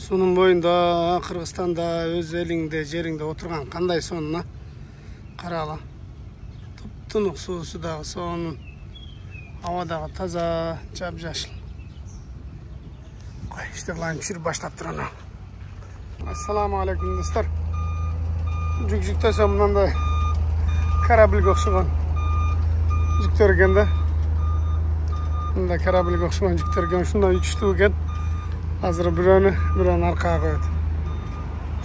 Сунун боюнда, Кыргызстанда, өз элиңде, жериңде отурган кандай сонуна карала. Туп-тунук суусу дагы сонун, аба дагы таза, жап-жашыл. Кой, иштебалайын түшүрүп баштап турана. Ассаламу алейкум достор. Жүк-жүктөсөм мындай корабльге окшогон жүктөр экен да. Мындай корабльге окшогон жүктөр экен, ушундай үчтүү экен. Азыр бирөөнү аркага коет.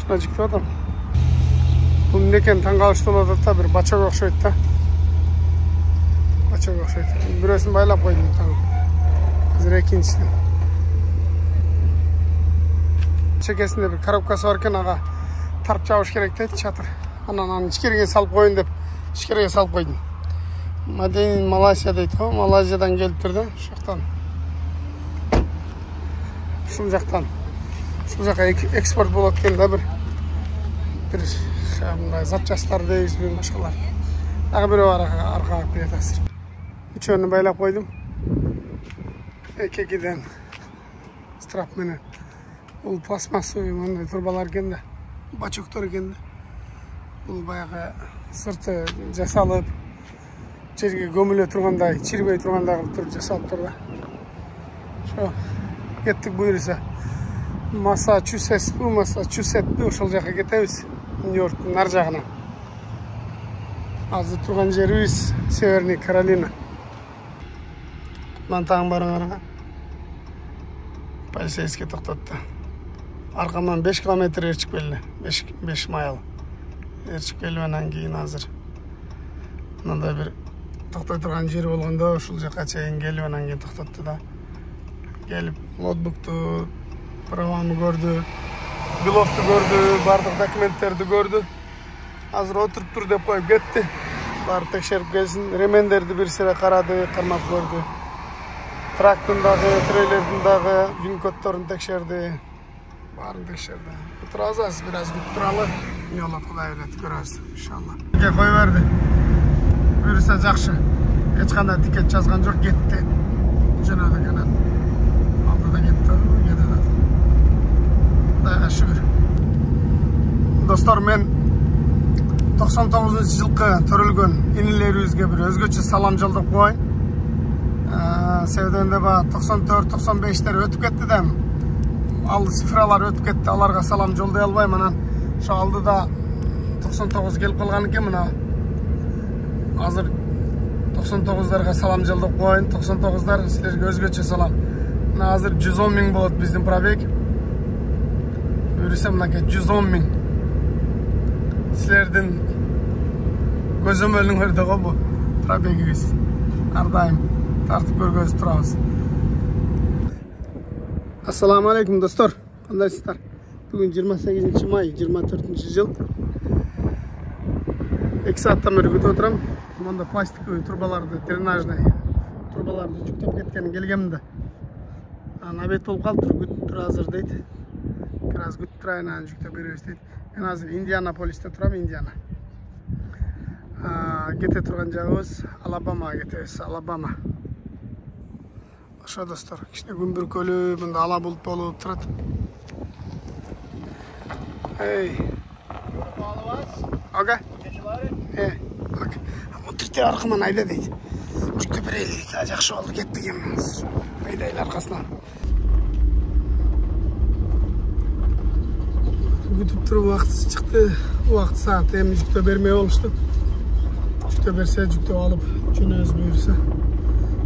Шуна жүктөп атам. Бул эмне экен таң калыштуу болуп атат да, бир бачага окшойт да. Бачага окшойт. Бирөөсүн байлап койдум таң. Азыр экинчисин. Чекесинде бир коробкасы бар экен, ага тарп жабыш керек дейт, чатыр. Анан аны ичкериге салып коюн деп, ичкериге салып койдум. Мадейин Малайзия дейт го, Малайзиядан келиптир да, ошоктон. Ушул жактан. Ушул жака экспорт болот экен да, бир мындай запчасттар дейбизби, башкалар. Дагы бирөө аркага кирет азыр. Үчөөнү байлап койдум. Эки-экиден страп менен. Бул пластмассовый мындай турбалар экен да, бачоктор экен да. Бул баягы сырты жасалып, жерге көмүлө тургандай, чирбей тургандай кылып туруп жасалып тур да. Ошо кеттик буюрса. Массачусетс ошол жака кетебиз. Нью-Йорктун ар жагына. Азыр турган жерибиз Северный Каролина. Мына таң барыңарга. Полицейский токтотду. Аркаман 5 километр ээрчип келди. 5 майл. Ээрчип келип анан кийин азыр мындай бир токтой турган жери болгондо ушул жака чейин келип анан кийин токтотту да. Келип ноутбукту, правамы көрдү, биловду көрдү, бардык документтерди көрдү. Азыр отуруп тур деп коюп кетти. Баары текшерип келсин. Ремендерди бир сыра карады, кармап көрдү. Трактын дагы, трейлердин дагы вин-коддорун текшерди. Баарын текшерди. Отурабыз, бир аз күтүп туралы. Эмне болот, Кудай билет, көрөбүз иншалла. Тикет кое берди. Буюрса жакшы. Эч кандай тикет жазган жок, кетти. Жөнөдү экен. Алдыда кетти, кетет. Кудайга шүгүр. Достор, мен 99-жылкы төрөлгөн инилерибизге бир өзгөчө салам жолдоп коеюн. Себебинде ба 94-95-тер өтүп кетти да. Ал цифралар өтүп кетти, аларга салам жолдой албайм. Анан ошо алдыда 99 келип калган экен, мына азыр 99дарга салам жолдоп коеюн. 99дар силерге өзгөчө салам. Мына азыр 110 000 болот биздин пробег. Буюрса мынакей 110 000. Силердин көзөмөлүңөрдө го бу пробегибиз. Ар дайым тартып көргөзүп турабыз. Ассаламу алейкум достор. Кандайсыздар? Бүгүн 28 май 24-жыл. 2 сааттан бери күтүп отурам. Монда пластиковый турбаларды, дренажный турбаларды жүктөп кеткен келгем да. Анан обед болуп калыптыр, күтүп тур азыр дейт. Бир аз күтүп турайын, анан жүктөп беребиз дейт. Мен азыр Индианаполисте турам, Индиана. Кете турган жагыбыз Алабама кетебиз, Алабама. Ошо достор, кичине күн бүркөлүү, мында ала булут болуп турат. Эй. Ага. Окей. Отурте аркаман айда дейт. Жүктөп берели дейт. Жакшы болду, кеттик эми. Айдайлы аркасынан. Күтүп туруп убакыты чыкты. Убакыт саат эми жүктөп бермей болушту. Жүктөп берсе жүктөп алып жөнөбүз буюрса.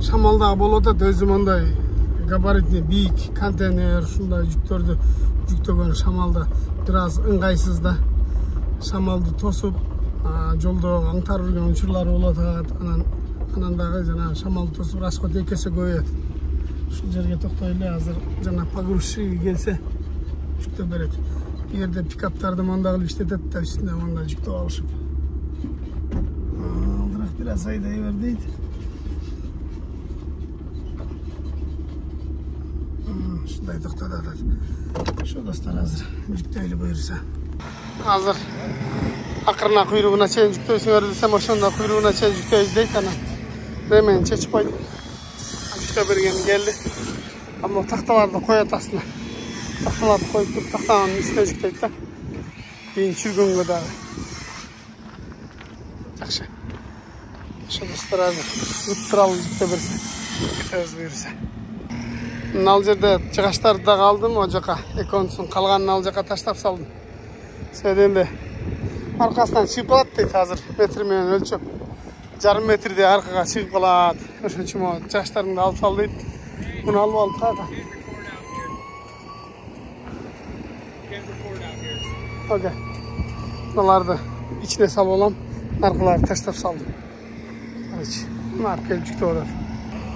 Шамал дагы болуп атат, өзү мондай габаритный бийик контейнер ушундай жүктөрдү жүктөгөн шамалда бир аз ыңгайсыз да. Шамалды тосуп, жолдо аңтарып жүргөн учурлар болот. Анан дагы жана шамалды тосуп расход 2 эсе көбөйөт. Ушул жерге токтойлу, азыр жана погрузчик келсе жүктөп берет. Бу жерде пикаптарды монда кылып иштетет да, үстүнө монда жүктөп алышып. Бирок бир аз айдай бер дейт. Ушундай токтоп атат. Ошо достор, азыр жүктөйлү буюрса. Азыр акырына куйругуна чейин жүктөйсүңөр десем, ошондо куйругуна чейин жүктөйбүз дейт. Анан ремени чечип койдум. Жүктөп берген келди. Амма такталарды коет астына. тақталарды қойып тұрып тақтаның үстіне жүктейді да. Кейін жүргенге дағы. Жақсы. Ошо достар азыр ұттыралы жүкте берсе. Өз бұйырса. Ал жерде жығаштарды да қалдым, о жаққа эконсын қалғанын ал жаққа таштап салдым. Сөйденде арқасынан шығып қалады дейді азыр метрмен өлчөп. Жарым метрде арқаға шығып қалады. Ошон үчүн жығаштарыңды алып сал дейді. Bunu alып алып қаға. Окей. Мыналарды içine салып алам. Арқаларды таштап салдым. Короче, мына келіп жүктеп отыр.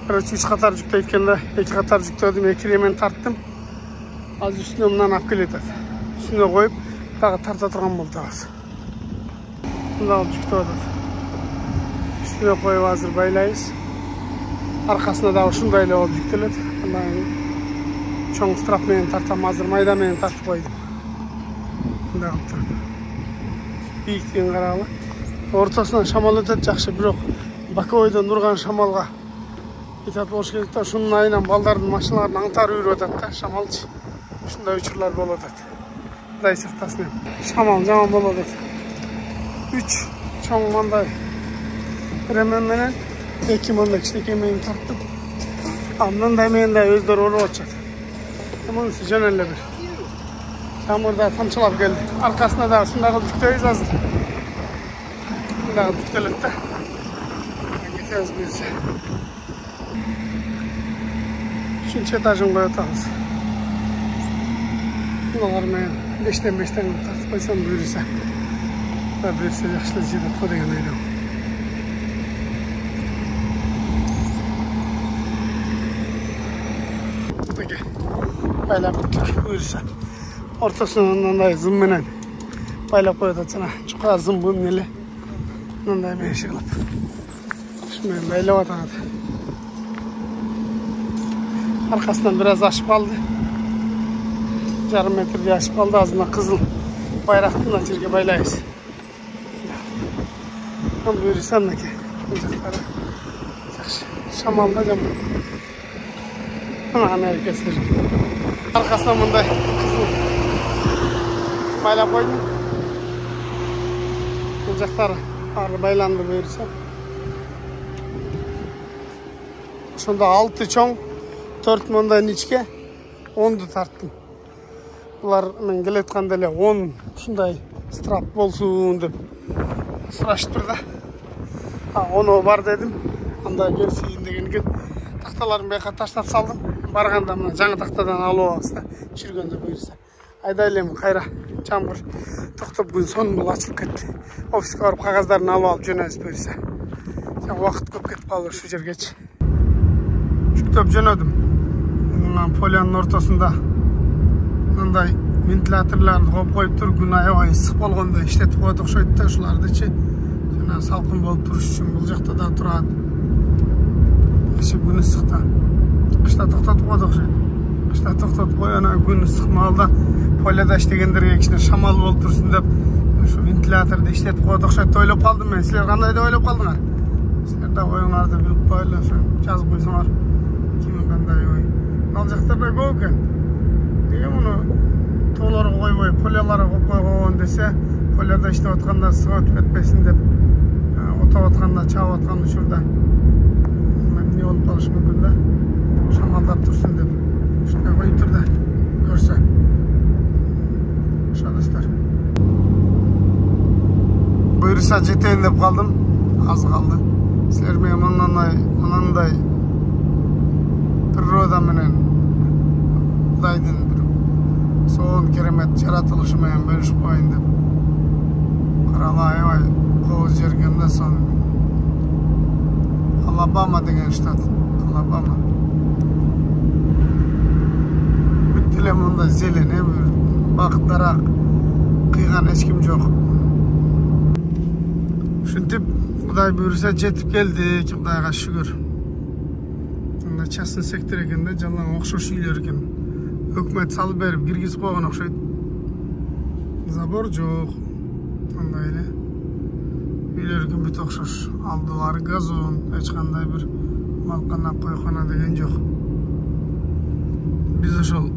Короче, 3 қатар жүктеп еткенде 2 қатар жүктедім, 2 ремен тарттым. Ал үстіне мынаны алып келеді. Үстіне қойып, дағы тарта тұрған болды ағасы. Мында алып жүктеп отыр. Üstüne koyup hazır baylayız. Arkasına da uşundayla oldu yüktелет. Çoğun strap meni tartam hazır mayda meni tartıp koydum. Bunda kaptı. Biyiktiğin karalı. Ortasından şamal ötet жақшы, бирок Баковойдон урган шамалга итат болуш керек да, ушунун айынан балдардын машиналарын аңтар үйрүп атат да, шамалчы. Ушундай учурлар болуп атат. Кудай сактасын эми. Шамал жаман болуп атат. 3 чоң мындай ремен менен 2 мындай кичинекей менен тарттым. Мындай менен да өздөрү уруп атышат. Мунусу жөн эле бир. Жамырда тамчылап келди. Аркасына да ушундай кылып жүктөйбүз азыр. Мындай кылып жүктөлөт да. Кетебиз буюрса. Üçüncü etажын коюп атабыз. Мыналар менен 5тен тартып койсом буюрса. Буюрса жакшылап жетет го деген ойдомун. Байлап бүттік бұйырса. Ортасынан мындай зым менен байлап қойып атсана. Чуқа зым бұм неле. Мындай мен шығылып. Шымен байлап атады. Арқасынан біраз ашып қалды. Жарым метрде ашып қалды. Азына қызыл байрақтың жерге байлайыз. Бұйырса мынакей. Шамалда жаман. Мына әрекеттер. Арқасына мындай қызыл байлап қойдым. Бұл жақтары ары байланды бұйырса. Сонда 6 чоң, 4 мындай ничке, 10-ды тарттым. Бұлар мен келетқанда эле 10 шундай страп болсун деп сұрашып тұрды. 10 бар дедім. Анда келсейін деген екен. Тақталарын бияққа таштап салдым. Барғанда мына жаңа тақтадан алып алыста жүргенде бұйырса. Айдайлем қайра жамбыр тоқтап күн сон бұл ашылып кетті. Офиске барып қағаздарын алып жөнөбүз бұйырса. Уақыт көп кетіп қалды шу жергечи. Жүктеп жөнөдүм. Мына полянын ортасында мындай вентиляторларды қойып тұр, күн аябай ысық болгондо иштетип коет окшойт да, ушулардычы жана салкын болуп туруш үчүн бул жакта да турат. Күн ысыкта. Кышта токтотуп койдук окшойт. Кышта токтотуп коюп, анан күн ысык маалда поляда иштегендерге кичине шамал болуп турсун деп, ушу вентиляторду иштетип коет окшойт деп ойлоп калдым мен. Силер кандай деп ойлоп калдыңар? Силер да оюңарды билип коелу, жазып койсоңор. Кимин кандай ой. Ал жактарда көп экен. Неге муну тоолорго койбой, поляларга коюп койгон десе, поляда иштеп атканда ысык өтүп кетпесин деп, отоп атканда, чаап аткан учурда не болуп калышы мүмкүн да. Шамалдап турсун деп. Ушундай коюп тур да, көрсө. Ошо достор. Буюрса жетейин деп калдым. Аз калды. Силер менен мынандай природа менен Кудайдын бир сонун керемет жаратылышы менен бөлүшүп коеюн деп. Карабай аябай кооз жергенде сон Алабама деген штат. Алабама. Бүттеле мындай зелен, бак дарак, кыйган эч ким жок. Ушинтип Кудай буйруса жетип келдик, Кудайга шүгүр. Мына частный сектор экен да, жалаң окшош үйлөр экен. Өкмөт салып берип киргизип койгон окшойт. Забор жок. Мындай эле. Үйлөргө бүт окшош. Алдылары газон, эч кандай бир малкана, койкона деген жок. Биз ошол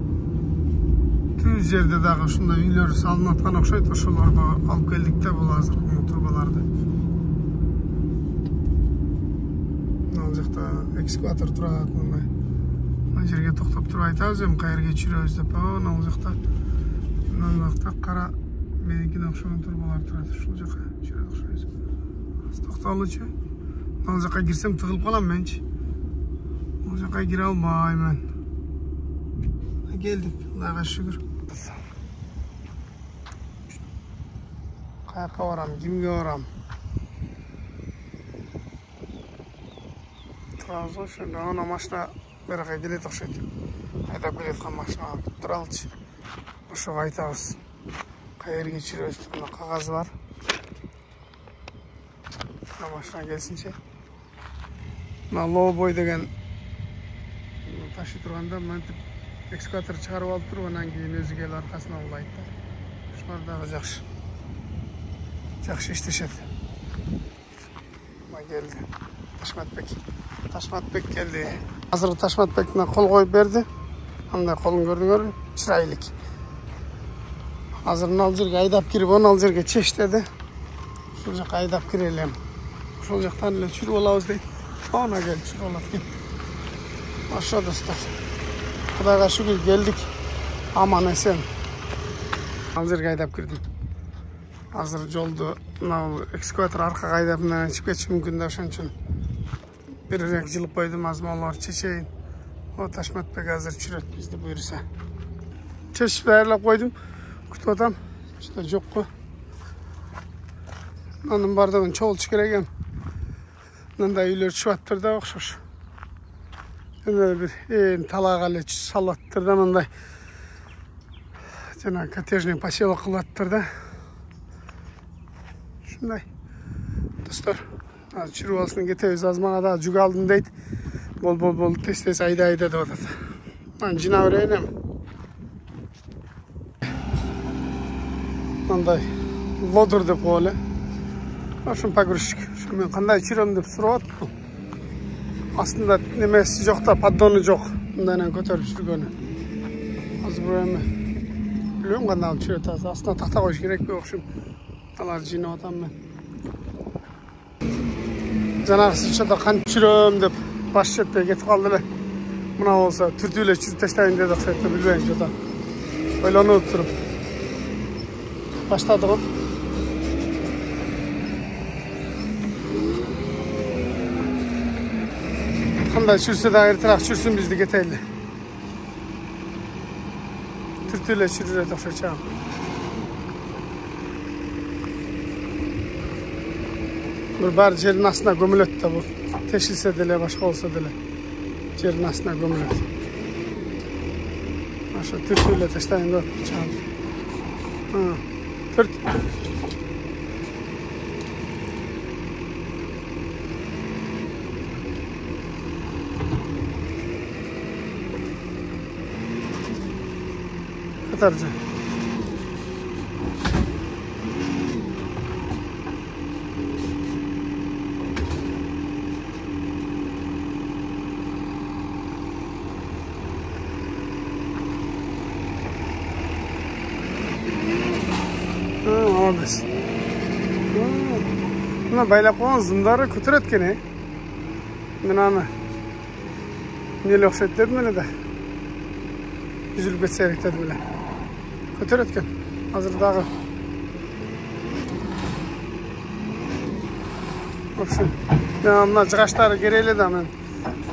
өз жерде дагы ушундай үйлөр салынып аткан окшойт. Ошолорду алып келдик да бул азыркы трубаларды. Ал жакта экскаватор турат мындай. Мына жерге токтоп туруп айтабыз эми кайерге чүрөбүз деп. Ал жакта кара меникине окшогон трубалар турат. Ушул жака чүрөт окшойбуз. Токтолучу. Ал жака кирсем тыгылып калам менчи. Ал жака кире албайм. Geldik. Allah'a şükür. Kayakka varam, kimge varam. Turabız şimdi ona maşına beraka gilet okşaydı. Haydap giletken maşına turalçı. Oşu aytabız. Kayır geçiriyoruz. Bunda kagaz var. Buna maşına gelsince. Buna low boy degen taşı turganda ekskavator çıkarıp alıp turup andan keyin özü kelip arkasına ulayt da. Şular dagı jakşı. Jakşı işleşet. Buna geldi. Taşmatbek geldi. Hazır Taşmatbek'ine kol koyup berdi. Anday kolun gördüңөр, çıraylık. Hazır al jerge aydap kirip, onu al jerge çeş dedi. Şul jaka aydap kirelem. Şol jaktan ele çürüp alabız deyt. Ona gelip çürüp alat gel. Aşağı dostlar. Kudayga şükür geldik. Aman esen. Al jerge aydap kirdim. Hazır joldu ekskavator arka aydapından çıkıp geçip mümkün de oşon üçün. Bir renk jılıp koydum azmalar çeşeyin. O Taşmatbek hazır çüröt bizde buyursa. Çeşip ayarlap koydum. Kütüp atam. İşte yok ku. Onun bardağın çoğul çıkarayım. Nanda üyler çuvattır da okşoş. Nanda bir talağalı salattır da nanda. Jana kottejный поселок kılattır da. Şunday. Dostlar. Çürü olsun getiriyoruz. Azmana da cüg aldın deydi. Bol tez ayda da odat. Ben cina öğrenim. Anday lodur dep böyle. Şun pagırışık. Şu men kanday çürüm dep sorat. Aslında nemesi yok da paddonu yok. Bundan götürüp sürgönü. Az buraya biliyorum kanday çürüt az. Aslında tahta koyuş gerek bir okşum. Alar cina otam ben. Janagı sıçrada kan çürüm dep baş etpe ketip kaldılar. Buna olsa türtüyle çürüp taşlayın dedi okşaytı bilmeyin joda. Öyle onu oturup. Başladık. Kanday çürse de ertirak çürsün bizdi geteyli. Türtüyle çürüret okşayacağım. Bir bar jerin aslına gömülöt de bu. Teşilse dile, başka olsa dile. Jerin aslına gömülöt. Aşağı türtüyle taşlayın da çağır. Türt. Katarca. Ağabey. Buna baylap koyun zımdarı kötür etkeni. Buna neyle okşayt dedim öyle de. Üzülüp geçseyrik dedim öyle. Kötür etken. Hazır dağı. Okşun. Ben cıgaçları gereyle de ben.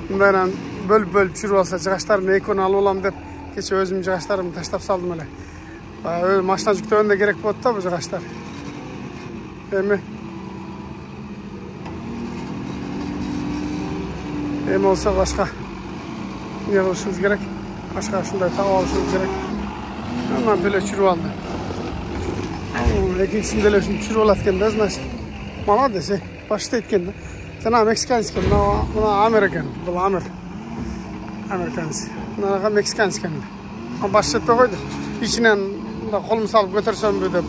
Bundan bölüp çürü olsa cıgaçlarımı ekonu alı olam dep. Geçe özüm cıgaçlarımı taştap saldım öyle. Öyle maşına cüktüğünde gerek bu da bu cıgaçlar. Hem olsa başka ne yapışımız gerek? Başka şunday tağı alışımız gerek. Ama böyle çürü aldı. İkincisinde de şimdi çürü olatken de nasıl? Mala dese başta etken de. Sana Meksikanski, buna Amerikan, bu Amerikanski. Buna Meksikanski. Ama başta etme koydu. İçinden kolumu salıp götürsem bir de.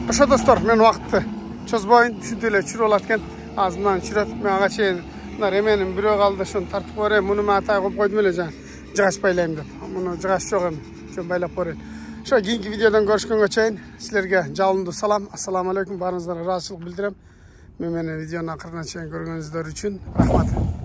Aşağı dostlar, men vaxtı çözboyun, düşündüyle çürü olatken ağzımdan çürüp, men ağa çeyin, eminim biri kaldı, şunu tartıp oraya, bunu mataya koyup koydum öyle can. жыгаш байлайм деп. Муну жыгаш жок эми. Жөн байлап көрөйүн. Ошо кийинки видеодон көрүшкөнгө чейин силерге жалындуу салам. Ассаламу алейкум. Баарыңыздарга ыраазычылык билдирем. Мен видеонун акырына чейин көргөнүңүздөр үчүн рахмат.